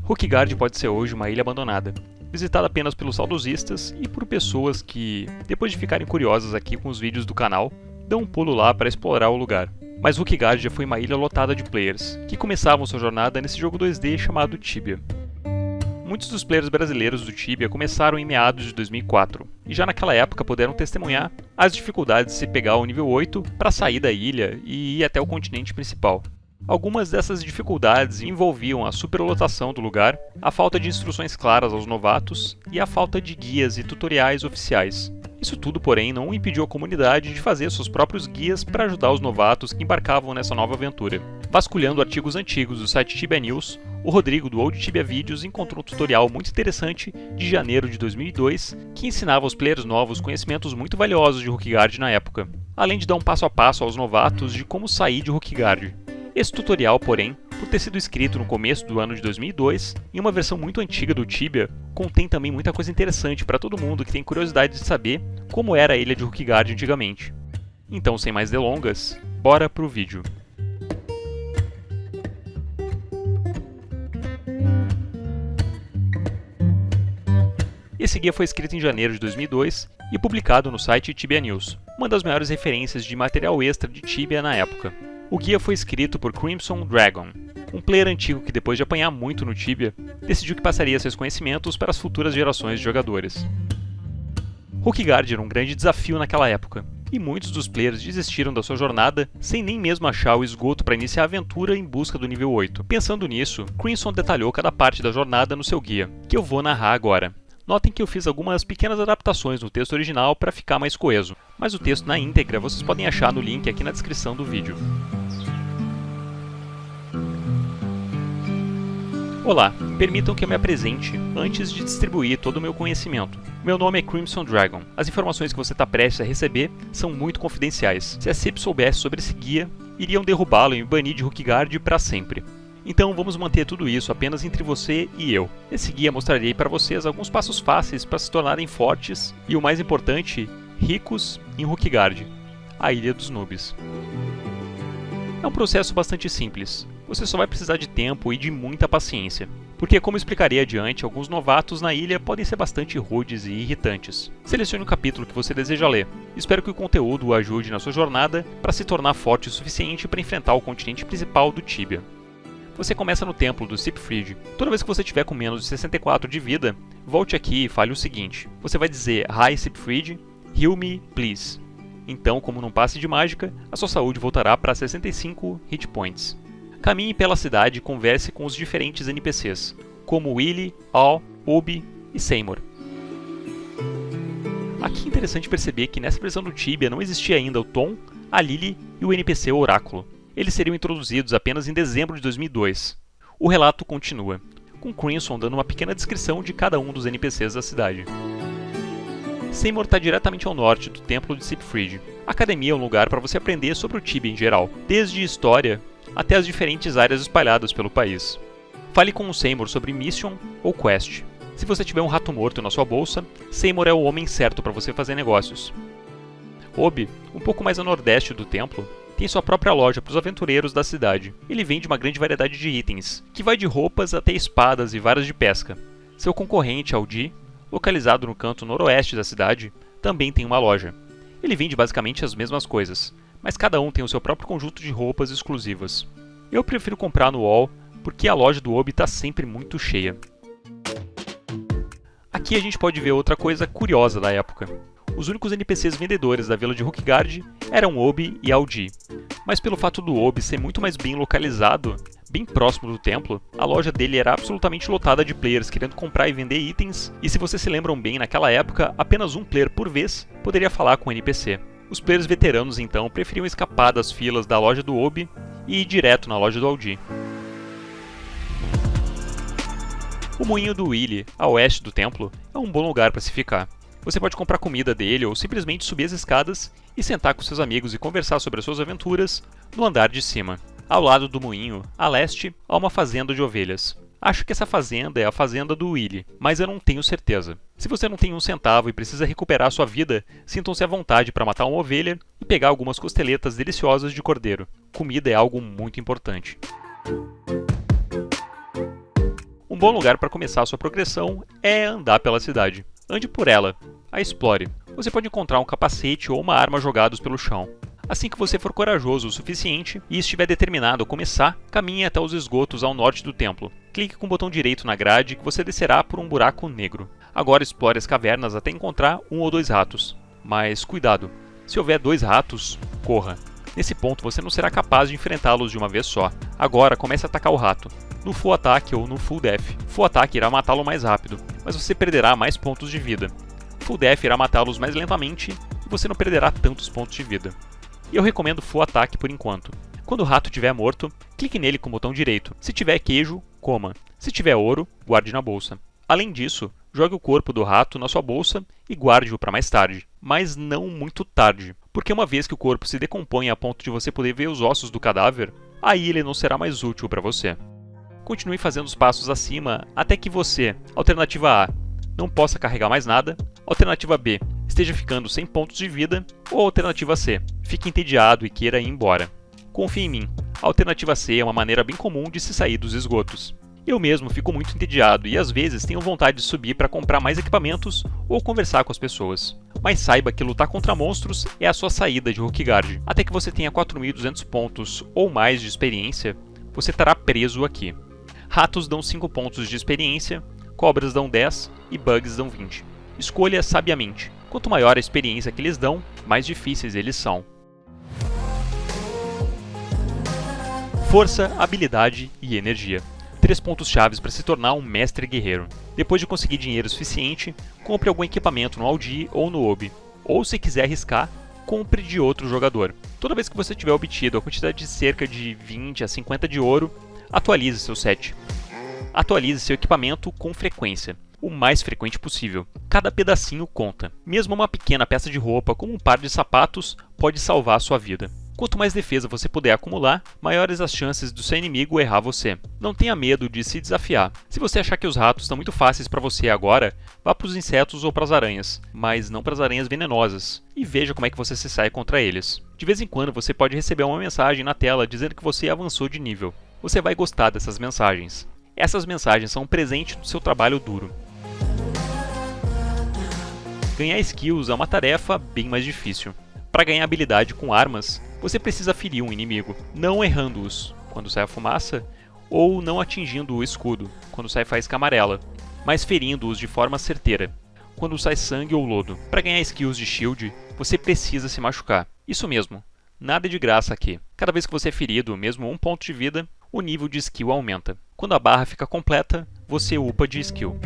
Hookigaard pode ser hoje uma ilha abandonada, visitada apenas pelos saudosistas e por pessoas que, depois de ficarem curiosas aqui com os vídeos do canal, dão um pulo lá para explorar o lugar. Mas Hookigaard já foi uma ilha lotada de players, que começavam sua jornada nesse jogo 2D chamado Tibia. Muitos dos players brasileiros do Tibia começaram em meados de 2004, e já naquela época puderam testemunhar as dificuldades de se pegar o nível 8 para sair da ilha e ir até o continente principal. Algumas dessas dificuldades envolviam a superlotação do lugar, a falta de instruções claras aos novatos e a falta de guias e tutoriais oficiais. Isso tudo, porém, não impediu a comunidade de fazer seus próprios guias para ajudar os novatos que embarcavam nessa nova aventura. Vasculhando artigos antigos do site Tibia News, o Rodrigo do Old Tibia Videos encontrou um tutorial muito interessante de janeiro de 2002 que ensinava aos players novos conhecimentos muito valiosos de Hookigaard na época, além de dar um passo a passo aos novatos de como sair de Hookigaard. Esse tutorial, porém, por ter sido escrito no começo do ano de 2002, em uma versão muito antiga do Tibia, contém também muita coisa interessante para todo mundo que tem curiosidade de saber como era a ilha de Hookigaard antigamente. Então, sem mais delongas, bora pro vídeo. Esse guia foi escrito em janeiro de 2002 e publicado no site Tibia News, uma das maiores referências de material extra de Tibia na época. O guia foi escrito por Crimson Dragon, um player antigo que, depois de apanhar muito no Tibia, decidiu que passaria seus conhecimentos para as futuras gerações de jogadores. Hookigaard era um grande desafio naquela época, e muitos dos players desistiram da sua jornada sem nem mesmo achar o esgoto para iniciar a aventura em busca do nível 8. Pensando nisso, Crimson detalhou cada parte da jornada no seu guia, que eu vou narrar agora. Notem que eu fiz algumas pequenas adaptações no texto original para ficar mais coeso, mas o texto na íntegra vocês podem achar no link aqui na descrição do vídeo. Olá, permitam que eu me apresente antes de distribuir todo o meu conhecimento. Meu nome é Crimson Dragon. As informações que você está prestes a receber são muito confidenciais. Se a CIP soubesse sobre esse guia, iriam derrubá-lo e me banir de Hookigaard para sempre. Então vamos manter tudo isso apenas entre você e eu. Esse guia mostrarei para vocês alguns passos fáceis para se tornarem fortes e, o mais importante, ricos em Hookigaard, a Ilha dos Noobs. É um processo bastante simples. Você só vai precisar de tempo e de muita paciência. Porque, como explicarei adiante, alguns novatos na ilha podem ser bastante rudes e irritantes. Selecione o capítulo que você deseja ler. Espero que o conteúdo o ajude na sua jornada para se tornar forte o suficiente para enfrentar o continente principal do Tibia. Você começa no templo do Siegfried. Toda vez que você tiver com menos de 64 de vida, volte aqui e fale o seguinte. Você vai dizer: Hi Siegfried, heal me, please. Então, como num passe de mágica, a sua saúde voltará para 65 hit points. Caminhe pela cidade e converse com os diferentes NPCs, como Willy, Al, Obi e Seymour. Aqui é interessante perceber que nessa versão do Tibia não existia ainda o Tom, a Lily e o NPC Oráculo. Eles seriam introduzidos apenas em dezembro de 2002. O relato continua, com Crimson dando uma pequena descrição de cada um dos NPCs da cidade. Seymour está diretamente ao norte do Templo de Siegfried. A academia é um lugar para você aprender sobre o Tibia em geral, desde história até as diferentes áreas espalhadas pelo país. Fale com o Seymour sobre Mission ou Quest. Se você tiver um rato morto na sua bolsa, Seymour é o homem certo para você fazer negócios. Obi, um pouco mais a nordeste do templo, tem sua própria loja para os aventureiros da cidade. Ele vende uma grande variedade de itens, que vai de roupas até espadas e varas de pesca. Seu concorrente, Aldi, localizado no canto noroeste da cidade, também tem uma loja. Ele vende basicamente as mesmas coisas, mas cada um tem o seu próprio conjunto de roupas exclusivas. Eu prefiro comprar no Wall, porque a loja do Obi está sempre muito cheia. Aqui a gente pode ver outra coisa curiosa da época. Os únicos NPCs vendedores da vila de Hookigaard eram Obi e Aldi. Mas pelo fato do Obi ser muito mais bem localizado, bem próximo do templo, a loja dele era absolutamente lotada de players querendo comprar e vender itens, e se vocês se lembram bem, naquela época, apenas um player por vez poderia falar com o NPC. Os players veteranos então preferiam escapar das filas da loja do Obi e ir direto na loja do Aldi. O moinho do Willy, a oeste do templo, é um bom lugar para se ficar. Você pode comprar comida dele ou simplesmente subir as escadas e sentar com seus amigos e conversar sobre as suas aventuras no andar de cima. Ao lado do moinho, a leste, há uma fazenda de ovelhas. Acho que essa fazenda é a fazenda do Willy, mas eu não tenho certeza. Se você não tem um centavo e precisa recuperar sua vida, sintam-se à vontade para matar uma ovelha e pegar algumas costeletas deliciosas de cordeiro. Comida é algo muito importante. O Um bom lugar para começar a sua progressão é andar pela cidade. Ande por ela, a explore. Você pode encontrar um capacete ou uma arma jogados pelo chão. Assim que você for corajoso o suficiente e estiver determinado a começar, caminhe até os esgotos ao norte do templo. Clique com o botão direito na grade que você descerá por um buraco negro. Agora explore as cavernas até encontrar 1 ou 2 ratos. Mas cuidado, se houver 2 ratos, corra. Nesse ponto você não será capaz de enfrentá-los de uma vez só. Agora comece a atacar o rato, no full ataque ou no full death. Full ataque irá matá-lo mais rápido, mas você perderá mais pontos de vida. Full death irá matá-los mais lentamente e você não perderá tantos pontos de vida. E eu recomendo full ataque por enquanto. Quando o rato estiver morto, clique nele com o botão direito. Se tiver queijo, coma. Se tiver ouro, guarde na bolsa. Além disso, jogue o corpo do rato na sua bolsa e guarde-o para mais tarde. Mas não muito tarde, porque uma vez que o corpo se decompõe a ponto de você poder ver os ossos do cadáver, aí ele não será mais útil para você. Continue fazendo os passos acima até que você, alternativa A, não possa carregar mais nada, alternativa B, esteja ficando sem pontos de vida, ou alternativa C, fique entediado e queira ir embora. Confie em mim, a alternativa C é uma maneira bem comum de se sair dos esgotos. Eu mesmo fico muito entediado e às vezes tenho vontade de subir para comprar mais equipamentos ou conversar com as pessoas. Mas saiba que lutar contra monstros é a sua saída de Rukigard. Até que você tenha 4.200 pontos ou mais de experiência, você estará preso aqui. Ratos dão 5 pontos de experiência, cobras dão 10 e bugs dão 20. Escolha sabiamente. Quanto maior a experiência que eles dão, mais difíceis eles são. Força, habilidade e energia. 3 pontos-chave para se tornar um mestre guerreiro. Depois de conseguir dinheiro suficiente, compre algum equipamento no Aldi ou no Obi. Ou se quiser arriscar, compre de outro jogador. Toda vez que você tiver obtido a quantidade de cerca de 20 a 50 de ouro, atualize seu set. Atualize seu equipamento com frequência, o mais frequente possível. Cada pedacinho conta. Mesmo uma pequena peça de roupa, como um par de sapatos, pode salvar a sua vida. Quanto mais defesa você puder acumular, maiores as chances do seu inimigo errar você. Não tenha medo de se desafiar. Se você achar que os ratos estão muito fáceis para você agora, vá para os insetos ou para as aranhas, mas não para as aranhas venenosas, e veja como é que você se sai contra eles. De vez em quando você pode receber uma mensagem na tela dizendo que você avançou de nível. Você vai gostar dessas mensagens. Essas mensagens são um presente do seu trabalho duro. Ganhar skills é uma tarefa bem mais difícil. Para ganhar habilidade com armas, você precisa ferir um inimigo, não errando-os quando sai a fumaça, ou não atingindo o escudo quando sai faísca amarela, mas ferindo-os de forma certeira, quando sai sangue ou lodo. Para ganhar skills de shield, você precisa se machucar. Isso mesmo, nada de graça aqui. Cada vez que você é ferido, mesmo 1 ponto de vida, o nível de skill aumenta. Quando a barra fica completa, você upa de skill.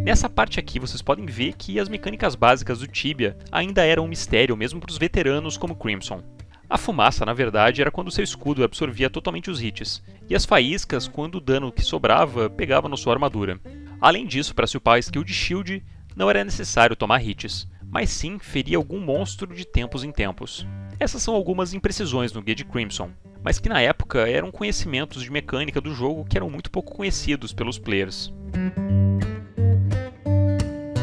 Nessa parte aqui vocês podem ver que as mecânicas básicas do Tibia ainda eram um mistério mesmo para os veteranos como Crimson. A fumaça, na verdade, era quando seu escudo absorvia totalmente os hits, e as faíscas quando o dano que sobrava pegava na sua armadura. Além disso, para se upar a skill de shield, não era necessário tomar hits, mas sim ferir algum monstro de tempos em tempos. Essas são algumas imprecisões no guia de Crimson, mas que na época eram conhecimentos de mecânica do jogo que eram muito pouco conhecidos pelos players.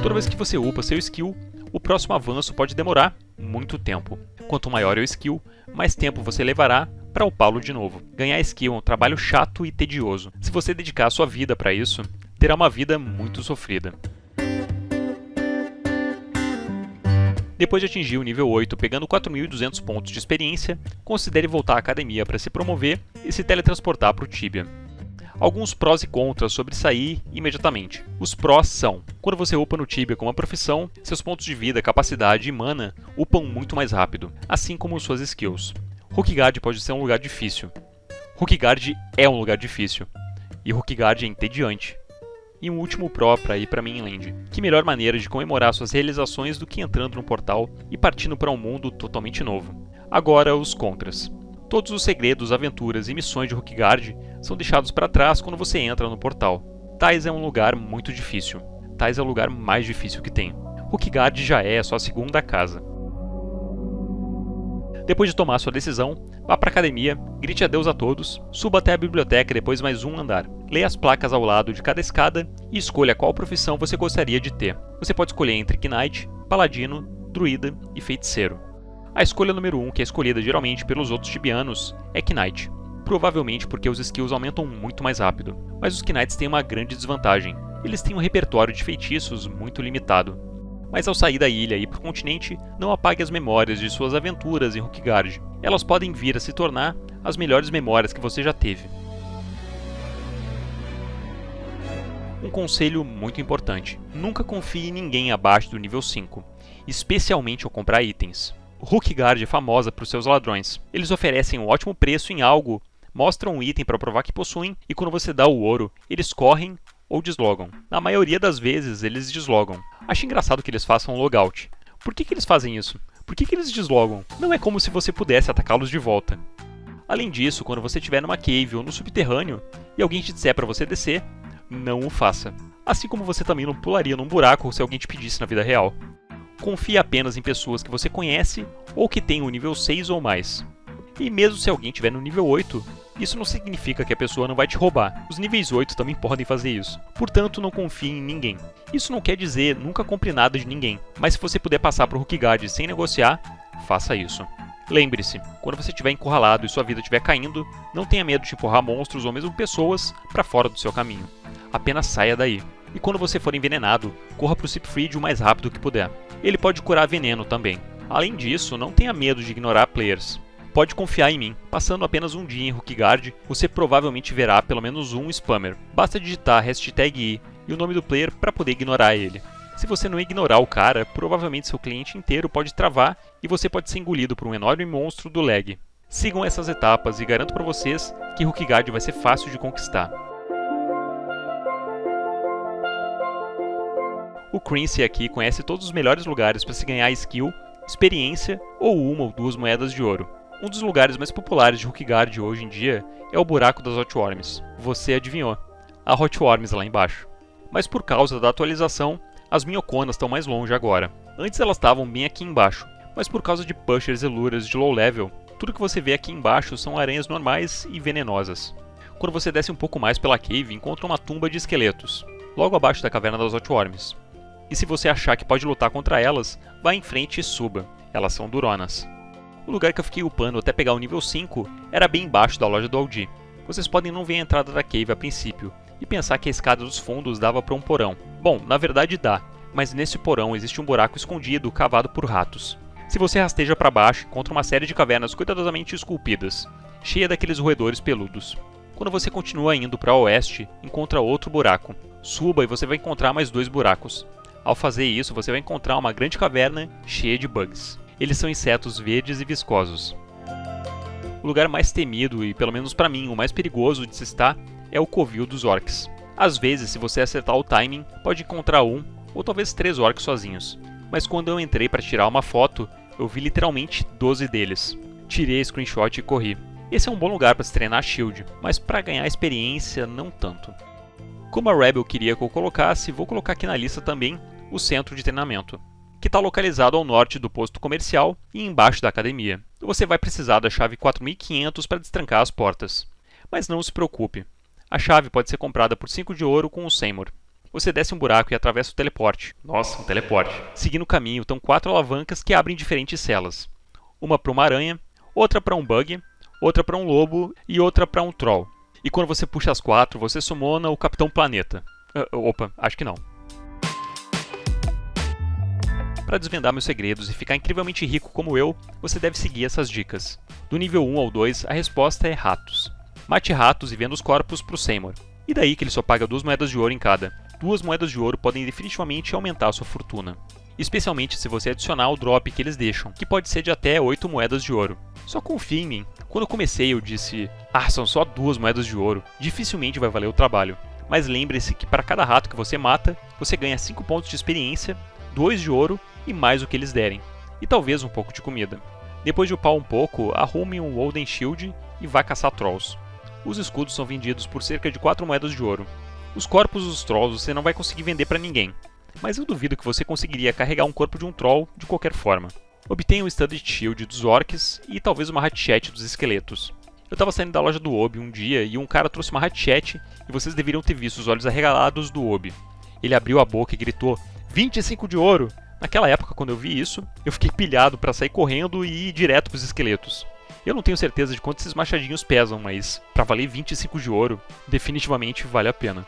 Toda vez que você upa seu skill, o próximo avanço pode demorar muito tempo. Quanto maior é o skill, mais tempo você levará para upá-lo de novo. Ganhar skill é um trabalho chato e tedioso. Se você dedicar a sua vida para isso, terá uma vida muito sofrida. Depois de atingir o nível 8 pegando 4.200 pontos de experiência, considere voltar à academia para se promover e se teletransportar para o Tibia. Alguns prós e contras sobre sair imediatamente. Os prós são: quando você upa no Tibia com uma profissão, seus pontos de vida, capacidade e mana upam muito mais rápido, assim como suas skills. Rukigard pode ser um lugar difícil. Rukigard é um lugar difícil. E Rukigard é entediante. E um último pró para ir para Mainland. Que melhor maneira de comemorar suas realizações do que entrando no portal e partindo para um mundo totalmente novo. Agora os contras. Todos os segredos, aventuras e missões de Rukigard são deixados para trás quando você entra no portal. Tais é um lugar muito difícil. Tais é o lugar mais difícil que tem. Rukigard já é a sua segunda casa. Depois de tomar sua decisão, vá para a academia, grite adeus a todos, suba até a biblioteca e depois mais um andar. Leia as placas ao lado de cada escada e escolha qual profissão você gostaria de ter. Você pode escolher entre Knight, Paladino, Druida e Feiticeiro. A escolha número 1, que é escolhida geralmente pelos outros tibianos, é Knight. provavelmente porque os skills aumentam muito mais rápido. Mas os Knights têm uma grande desvantagem. Eles têm um repertório de feitiços muito limitado. Mas ao sair da ilha e ir para o continente, não apague as memórias de suas aventuras em Rukgard. Elas podem vir a se tornar as melhores memórias que você já teve. Um conselho muito importante: nunca confie em ninguém abaixo do nível 5, especialmente ao comprar itens. Rukgard é famosa por seus ladrões. Eles oferecem um ótimo preço em algo, mostram um item para provar que possuem, e quando você dá o ouro, eles correm ou deslogam. Na maioria das vezes, eles deslogam. Acho engraçado que eles façam um logout. Por que eles fazem isso? Por que eles deslogam? Não é como se você pudesse atacá-los de volta. Além disso, quando você estiver numa cave ou no subterrâneo, e alguém te disser para você descer, não o faça. Assim como você também não pularia num buraco se alguém te pedisse na vida real. Confie apenas em pessoas que você conhece ou que tenham o nível 6 ou mais. E mesmo se alguém estiver no nível 8, isso não significa que a pessoa não vai te roubar. Os níveis 8 também podem fazer isso. Portanto, não confie em ninguém. Isso não quer dizer nunca compre nada de ninguém, mas se você puder passar por Rukgard sem negociar, faça isso. Lembre-se, quando você estiver encurralado e sua vida estiver caindo, não tenha medo de empurrar monstros ou mesmo pessoas para fora do seu caminho. Apenas saia daí. E quando você for envenenado, corra para o Siegfried o mais rápido que puder. Ele pode curar veneno também. Além disso, não tenha medo de ignorar players. Pode confiar em mim. Passando apenas um dia em Rukgard, você provavelmente verá pelo menos um spammer. Basta digitar #i e o nome do player para poder ignorar ele. Se você não ignorar o cara, provavelmente seu cliente inteiro pode travar e você pode ser engolido por um enorme monstro do lag. Sigam essas etapas e garanto para vocês que Rukgard vai ser fácil de conquistar. O Crincy aqui conhece todos os melhores lugares para se ganhar skill, experiência ou uma ou duas moedas de ouro. Um dos lugares mais populares de Rukgard hoje em dia é o buraco das Hot Worms. Você adivinhou, a Hot Worms lá embaixo. Mas por causa da atualização, as minhoconas estão mais longe agora. Antes elas estavam bem aqui embaixo, mas por causa de pushers e luras de low level, tudo que você vê aqui embaixo são aranhas normais e venenosas. Quando você desce um pouco mais pela cave, encontra uma tumba de esqueletos, logo abaixo da caverna das Hot Worms. E se você achar que pode lutar contra elas, vá em frente e suba, elas são duronas. O lugar que eu fiquei upando até pegar o nível 5 era bem embaixo da loja do Aldi. Vocês podem não ver a entrada da cave a princípio, e pensar que a escada dos fundos dava para um porão. Bom, na verdade dá, mas nesse porão existe um buraco escondido cavado por ratos. Se você rasteja para baixo, encontra uma série de cavernas cuidadosamente esculpidas, cheia daqueles roedores peludos. Quando você continua indo para oeste, encontra outro buraco. Suba e você vai encontrar mais 2 buracos. Ao fazer isso, você vai encontrar uma grande caverna cheia de bugs. Eles são insetos verdes e viscosos. O lugar mais temido e, pelo menos para mim, o mais perigoso de se estar é o covil dos orcs. Às vezes, se você acertar o timing, pode encontrar um ou talvez 3 orcs sozinhos. Mas quando eu entrei para tirar uma foto, eu vi literalmente 12 deles. Tirei a screenshot e corri. Esse é um bom lugar para se treinar shield, mas para ganhar experiência, não tanto. Como a Rebel queria que eu colocasse, vou colocar aqui na lista também o centro de treinamento, que está localizado ao norte do posto comercial e embaixo da academia. Você vai precisar da chave 4500 para destrancar as portas. Mas não se preocupe, a chave pode ser comprada por 5 de ouro com o Seymour. Você desce um buraco e atravessa o teleporte. Nossa, um teleporte. Seguindo o caminho estão 4 alavancas que abrem diferentes celas. Uma para uma aranha, outra para um bug, outra para um lobo e outra para um troll. E quando você puxa as 4, você summona o Capitão Planeta. Opa, acho que não. Para desvendar meus segredos e ficar incrivelmente rico como eu, você deve seguir essas dicas. Do nível 1 ao 2, a resposta é ratos. Mate ratos e venda os corpos para o Seymour. E daí que ele só paga 2 moedas de ouro em cada. 2 moedas de ouro podem definitivamente aumentar a sua fortuna. Especialmente se você adicionar o drop que eles deixam, que pode ser de até 8 moedas de ouro. Só confie em mim. Quando eu comecei eu disse, são só 2 moedas de ouro, dificilmente vai valer o trabalho. Mas lembre-se que para cada rato que você mata, você ganha 5 pontos de experiência, 2 de ouro e mais o que eles derem. E talvez um pouco de comida. Depois de upar um pouco, arrume um Wolden Shield e vá caçar trolls. Os escudos são vendidos por cerca de 4 moedas de ouro. Os corpos dos trolls você não vai conseguir vender para ninguém, mas eu duvido que você conseguiria carregar um corpo de um troll de qualquer forma. Obtenha o Studded Shield dos orcs e talvez uma hatchet dos esqueletos. Eu estava saindo da loja do Obi um dia e um cara trouxe uma hatchet e vocês deveriam ter visto os olhos arregalados do Obi. Ele abriu a boca e gritou, 25 de ouro! Naquela época, quando eu vi isso, eu fiquei pilhado para sair correndo e ir direto para os esqueletos. Eu não tenho certeza de quanto esses machadinhos pesam, mas para valer 25 de ouro, definitivamente vale a pena.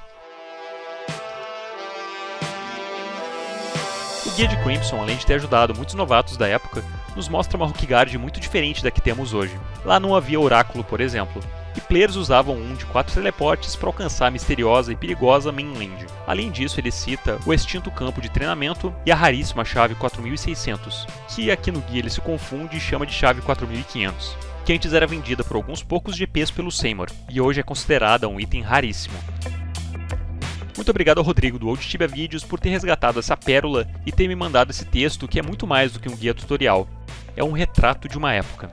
O Guia de Crimson, além de ter ajudado muitos novatos da época, nos mostra uma Rookguard muito diferente da que temos hoje. Lá não havia oráculo, por exemplo, e players usavam um de 4 teleportes para alcançar a misteriosa e perigosa Mainland. Além disso, ele cita o extinto campo de treinamento e a raríssima chave 4600, que aqui no guia ele se confunde e chama de chave 4500, que antes era vendida por alguns poucos GPs pelo Seymour, e hoje é considerada um item raríssimo. Muito obrigado ao Rodrigo do Old Tibia Vídeos por ter resgatado essa pérola e ter me mandado esse texto que é muito mais do que um guia tutorial. É um retrato de uma época.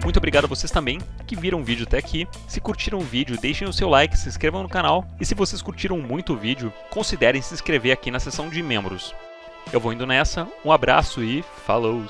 Muito obrigado a vocês também que viram o vídeo até aqui. Se curtiram o vídeo, deixem o seu like, se inscrevam no canal e se vocês curtiram muito o vídeo, considerem se inscrever aqui na seção de membros. Eu vou indo nessa, um abraço e falou!